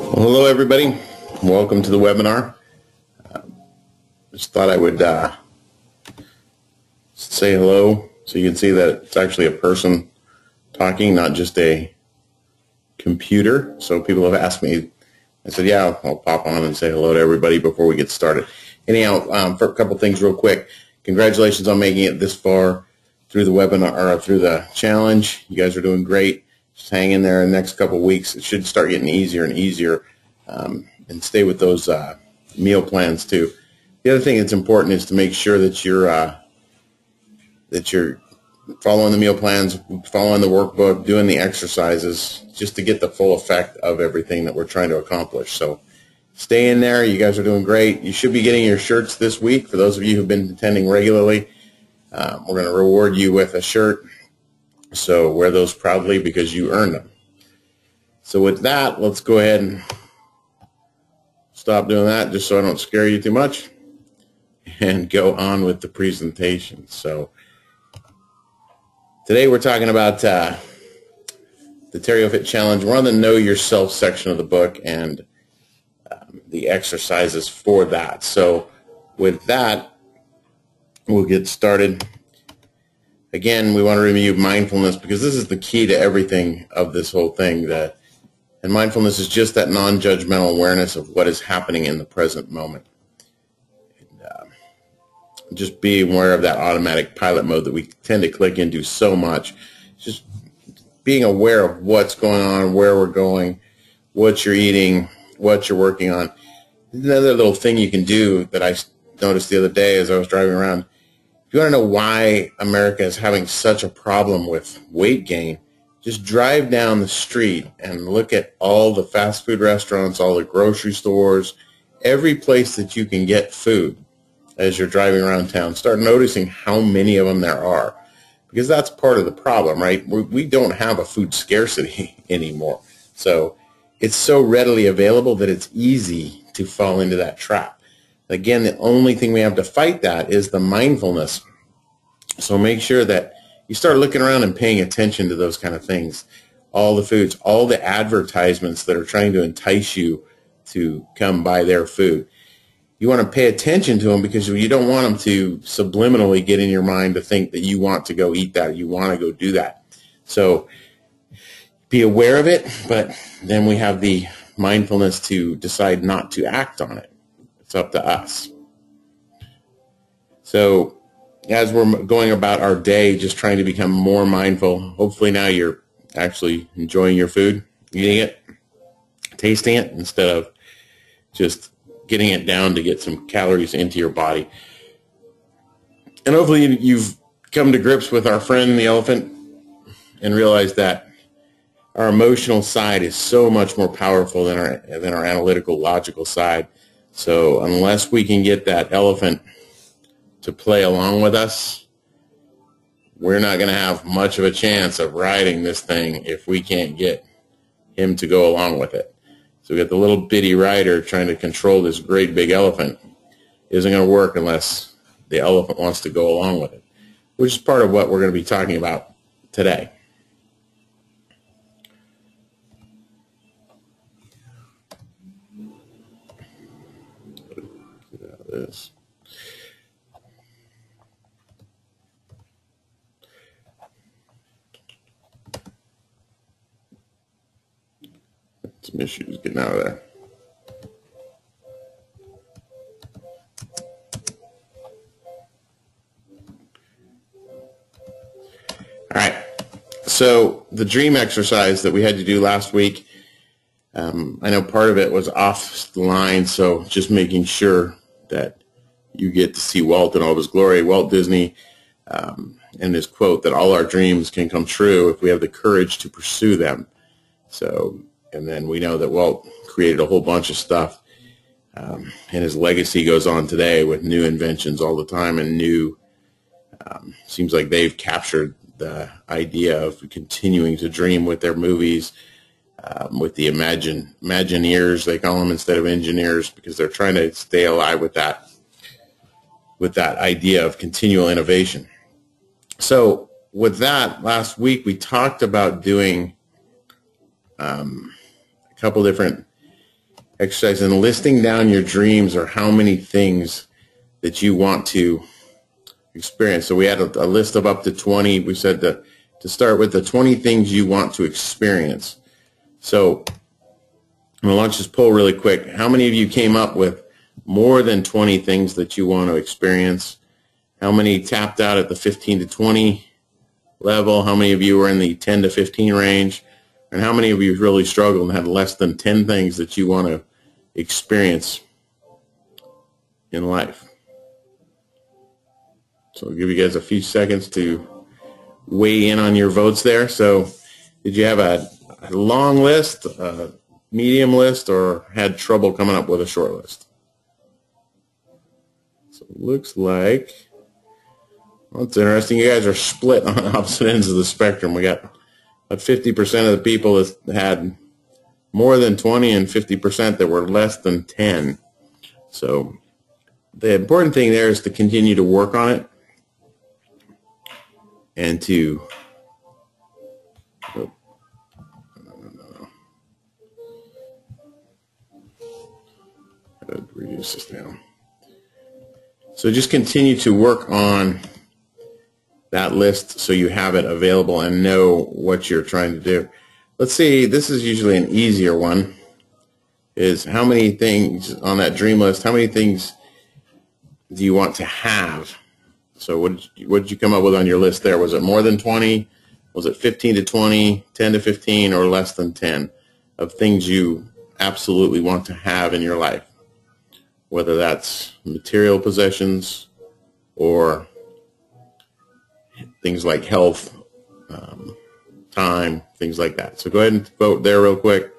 Well, hello, everybody. Welcome to the webinar. Just thought I would say hello so you can see that it's actually a person talking, not just a computer. So people have asked me, I said, yeah, I'll pop on and say hello to everybody before we get started. Anyhow, for a couple things real quick, congratulations on making it this far through the webinar or through the challenge. You guys are doing great. Just hang in there in the next couple of weeks. It should start getting easier and easier, and stay with those meal plans too. The other thing that's important is to make sure that you're following the meal plans, following the workbook, doing the exercises, just to get the full effect of everything that we're trying to accomplish. So stay in there. You guys are doing great. You should be getting your shirts this week. For those of you who've been attending regularly, we're going to reward you with a shirt. So wear those proudly because you earned them. So with that, let's go ahead and stop doing that just so I don't scare you too much and go on with the presentation. So today we're talking about the TERRIOFit challenge. We're on the Know Yourself section of the book and the exercises for that. So with that, we'll get started. Again, we want to review mindfulness because this is the key to everything of this whole thing. And mindfulness is just that non-judgmental awareness of what is happening in the present moment. And, just be aware of that automatic pilot mode that we tend to click into so much. Just being aware of what's going on, where we're going, what you're eating, what you're working on. Another little thing you can do that I noticed the other day as I was driving around. If you want to know why America is having such a problem with weight gain, just drive down the street and look at all the fast food restaurants, all the grocery stores, every place that you can get food as you're driving around town. Start noticing how many of them there are, because that's part of the problem, right? We don't have a food scarcity anymore. So it's so readily available that it's easy to fall into that trap. Again, the only thing we have to fight that is the mindfulness. So make sure that you start looking around and paying attention to those kind of things. All the foods, all the advertisements that are trying to entice you to come buy their food. You want to pay attention to them because you don't want them to subliminally get in your mind to think that you want to go eat that, you want to go do that. So be aware of it, but then we have the mindfulness to decide not to act on it. It's up to us. So as we're going about our day, just trying to become more mindful, hopefully now you're actually enjoying your food, eating it, tasting it, instead of just getting it down to get some calories into your body. And hopefully you've come to grips with our friend the elephant and realized that our emotional side is so much more powerful than our analytical, logical side. So unless we can get that elephant to play along with us, we're not going to have much of a chance of riding this thing if we can't get him to go along with it. So we got the little bitty rider trying to control this great big elephant. It isn't going to work unless the elephant wants to go along with it, which is part of what we're going to be talking about today. This. Some issues getting out of there. All right. So the dream exercise that we had to do last week, I know part of it was off the line, so just making sure that you get to see Walt in all of his glory. Walt Disney and his quote that all our dreams can come true if we have the courage to pursue them. So, and then we know that Walt created a whole bunch of stuff, and his legacy goes on today with new inventions all the time and new, seems like they've captured the idea of continuing to dream with their movies, with the Imagineers, they call them, instead of engineers, because they're trying to stay alive with that idea of continual innovation. So with that, last week we talked about doing a couple different exercise and listing down your dreams or how many things that you want to experience. So we had a list of up to 20. We said to start with the 20 things you want to experience. So I'm going to launch this poll really quick. How many of you came up with more than 20 things that you want to experience? How many tapped out at the 15 to 20 level? How many of you were in the 10 to 15 range? And how many of you really struggled and had less than 10 things that you want to experience in life? So I'll give you guys a few seconds to weigh in on your votes there. So did you have a long list, a medium list, or had trouble coming up with a short list? So it looks like, well, it's interesting. You guys are split on opposite ends of the spectrum. We got about 50% of the people that had more than 20 and 50% that were less than 10. So the important thing there is to continue to work on it and to reduce this down. So just continue to work on that list so you have it available and know what you're trying to do. Let's see, this is usually an easier one, is how many things on that dream list, how many things do you want to have? So what did you come up with on your list there? Was it more than 20? Was it 15 to 20, 10 to 15, or less than 10 of things you absolutely want to have in your life? Whether that's material possessions or things like health, time, things like that. So go ahead and vote there real quick.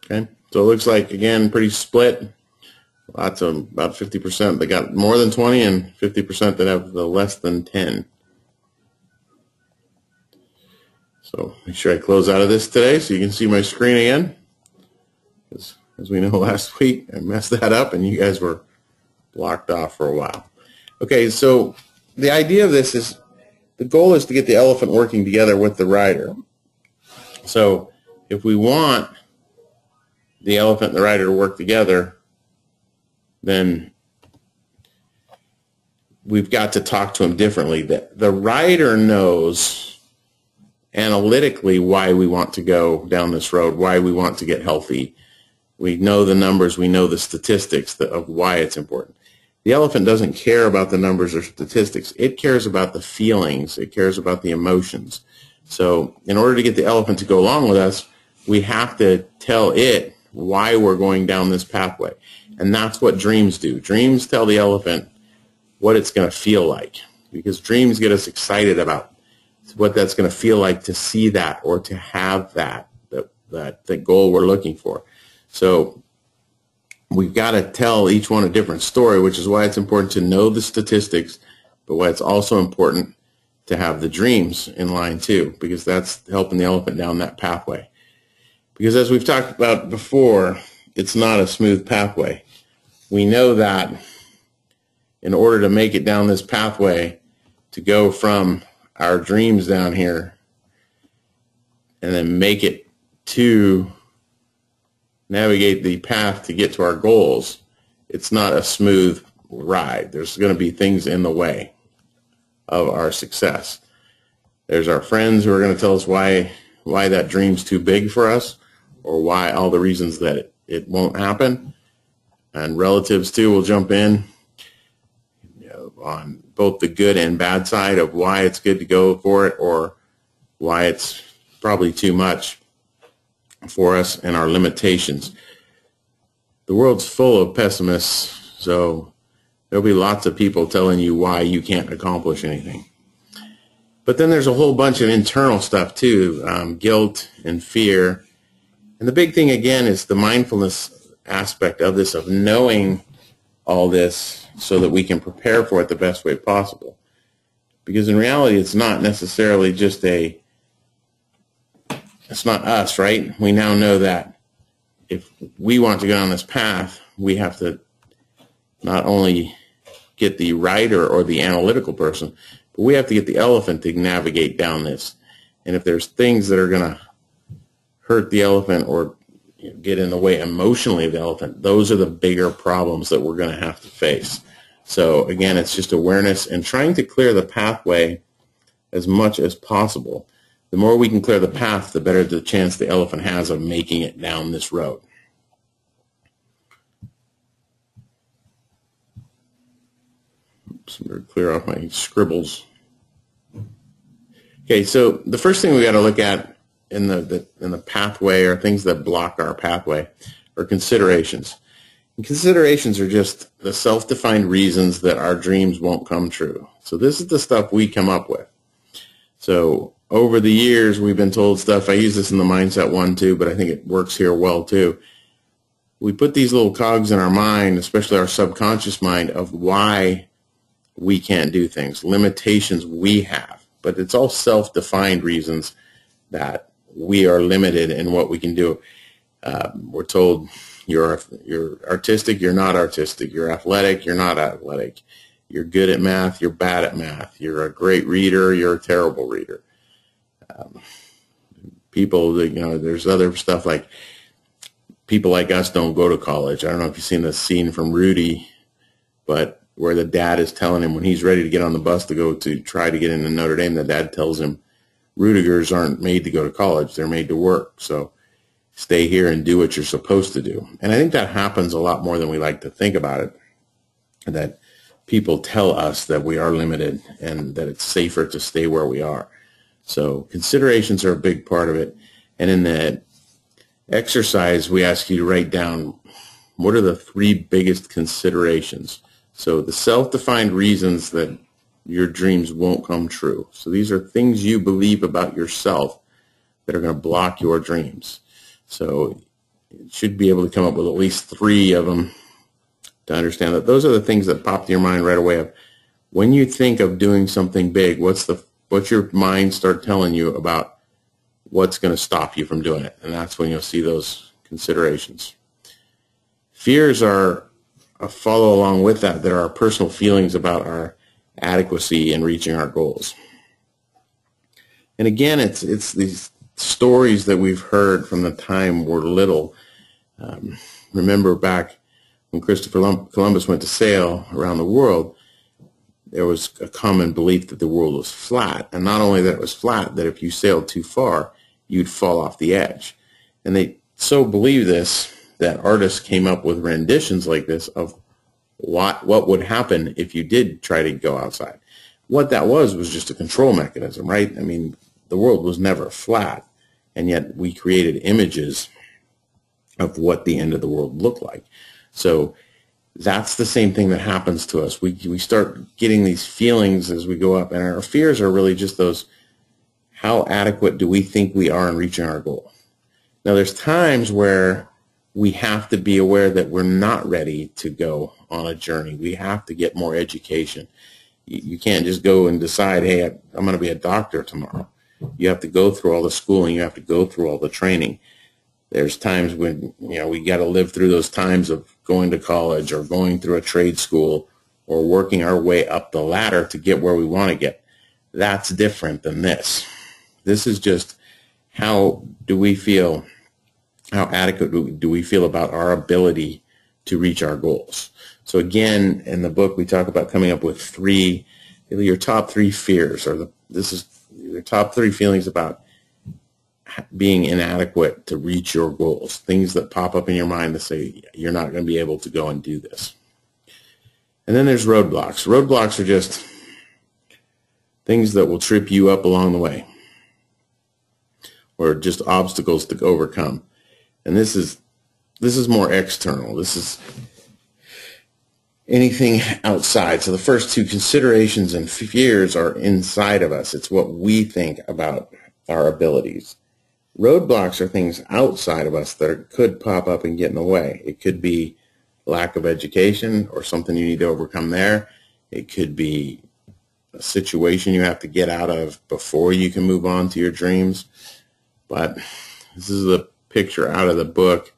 Okay, so it looks like, again, pretty split. Lots of, about 50% that got more than 20 and 50% that have the less than 10. So make sure I close out of this today so you can see my screen again. As we know, last week I messed that up and you guys were blocked off for a while. Okay, so the idea of this is, the goal is to get the elephant working together with the rider. So if we want the elephant and the rider to work together, then we've got to talk to them differently. The rider knows analytically why we want to go down this road, why we want to get healthy. We know the numbers, we know the statistics of why it's important. The elephant doesn't care about the numbers or statistics. It cares about the feelings. It cares about the emotions. So in order to get the elephant to go along with us, we have to tell it why we're going down this pathway. And that's what dreams do. Dreams tell the elephant what it's going to feel like, because dreams get us excited about what that's going to feel like to see that or to have that the goal we're looking for. So we've got to tell each one a different story, which is why it's important to know the statistics, but why it's also important to have the dreams in line too, because that's helping the elephant down that pathway. Because as we've talked about before, it's not a smooth pathway. We know that in order to make it down this pathway, to go from our dreams down here and then make it to navigate the path to get to our goals, it's not a smooth ride. There's going to be things in the way of our success. There's our friends who are going to tell us why that dream's too big for us, or why all the reasons that it won't happen. And relatives too will jump in, on both the good and bad side of why it's good to go for it, or why it's probably too much for us and our limitations. The world's full of pessimists, so there'll be lots of people telling you why you can't accomplish anything. But then there's a whole bunch of internal stuff too, guilt and fear. And the big thing again is the mindfulness aspect of this, of knowing all this so that we can prepare for it the best way possible. Because in reality, it's not necessarily just it's not us, right? We now know that if we want to go down this path, we have to not only get the rider or the analytical person, but we have to get the elephant to navigate down this. And if there's things that are going to hurt the elephant or get in the way emotionally of the elephant, those are the bigger problems that we're going to have to face. So again, it's just awareness and trying to clear the pathway as much as possible. The more we can clear the path, the better the chance the elephant has of making it down this road. Oops, I'm going to clear off my scribbles. Okay, so the first thing we got to look at in the pathway, or things that block our pathway, are considerations. And considerations are just the self-defined reasons that our dreams won't come true. So this is the stuff we come up with. So over the years, we've been told stuff. I use this in the Mindset one too, but I think it works here well too. We put these little cogs in our mind, especially our subconscious mind, of why we can't do things, limitations we have. But it's all self-defined reasons that we are limited in what we can do. We're told you're artistic, you're not artistic. You're athletic, you're not athletic. You're good at math, you're bad at math. You're a great reader, you're a terrible reader. People, there's other stuff like people like us don't go to college. I don't know if you've seen the scene from Rudy, but where the dad is telling him when he's ready to get on the bus to go to try to get into Notre Dame, the dad tells him, Rudigers aren't made to go to college. They're made to work. So stay here and do what you're supposed to do. And I think that happens a lot more than we like to think about it, that people tell us that we are limited and that it's safer to stay where we are. So considerations are a big part of it. And in the exercise, we ask you to write down what are the 3 biggest considerations. So the self-defined reasons that your dreams won't come true. So these are things you believe about yourself that are going to block your dreams. So you should be able to come up with at least 3 of them to understand that those are the things that pop to your mind right away. Of when you think of doing something big, what's your mind start telling you about what's going to stop you from doing it? And that's when you'll see those considerations. Fears are a follow along with that. There are personal feelings about our adequacy in reaching our goals. And again, it's these stories that we've heard from the time we're little. Remember back when Christopher Columbus went to sail around the world, there was a common belief that the world was flat. And not only that it was flat, that if you sailed too far, you'd fall off the edge. And they so believed this that artists came up with renditions like this of what would happen if you did try to go outside. What that was just a control mechanism, right? I mean, the world was never flat, and yet we created images of what the end of the world looked like. So that's the same thing that happens to us. We start getting these feelings as we go up, and our fears are really just those, how adequate do we think we are in reaching our goal? Now, there's times where we have to be aware that we're not ready to go on a journey. We have to get more education. You can't just go and decide, hey, I'm going to be a doctor tomorrow. You have to go through all the schooling. You have to go through all the training. There's times when, we got to live through those times of going to college or going through a trade school or working our way up the ladder to get where we want to get. That's different than this. This is just how do we feel, how adequate do we feel about our ability to reach our goals. So again, in the book, we talk about coming up with your top 3 fears, or this is your top 3 feelings about being inadequate to reach your goals, things that pop up in your mind that say you're not going to be able to go and do this. And then there's roadblocks. Roadblocks are just things that will trip you up along the way, or just obstacles to overcome. And this is more external. This is anything outside. So the first 2, considerations and fears, are inside of us. It's what we think about our abilities. Roadblocks are things outside of us that could pop up and get in the way. It could be lack of education or something you need to overcome there. It could be a situation you have to get out of before you can move on to your dreams. But this is a picture out of the book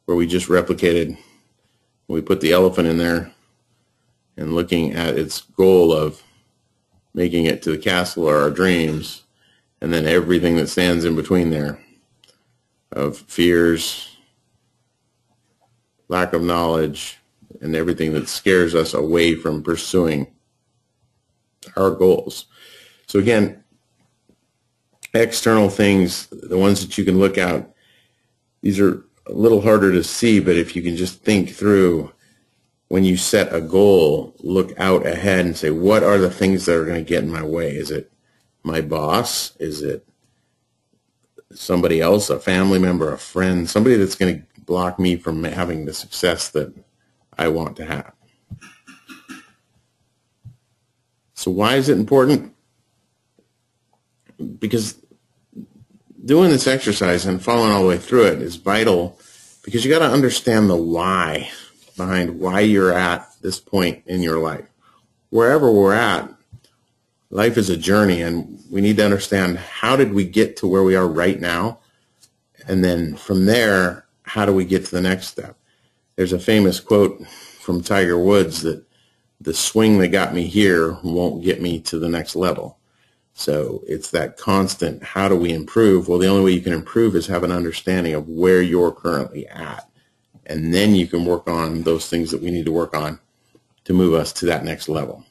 where we just replicated. We put the elephant in there and looking at its goal of making it to the castle or our dreams. and then everything that stands in between there of fears, lack of knowledge, and everything that scares us away from pursuing our goals. So again, external things, the ones that you can look at, these are a little harder to see, but if you can just think through, when you set a goal, look out ahead and say, what are the things that are going to get in my way? Is it my boss? Is it somebody else, a family member, a friend, somebody that's going to block me from having the success that I want to have? So why is it important? Because doing this exercise and following all the way through it is vital, because you got to understand the why behind why you're at this point in your life. Wherever we're at, life is a journey, and we need to understand, how did we get to where we are right now? And then from there, how do we get to the next step? There's a famous quote from Tiger Woods that the swing that got me here won't get me to the next level. So it's that constant, how do we improve? Well, the only way you can improve is have an understanding of where you're currently at. And then you can work on those things that we need to work on to move us to that next level.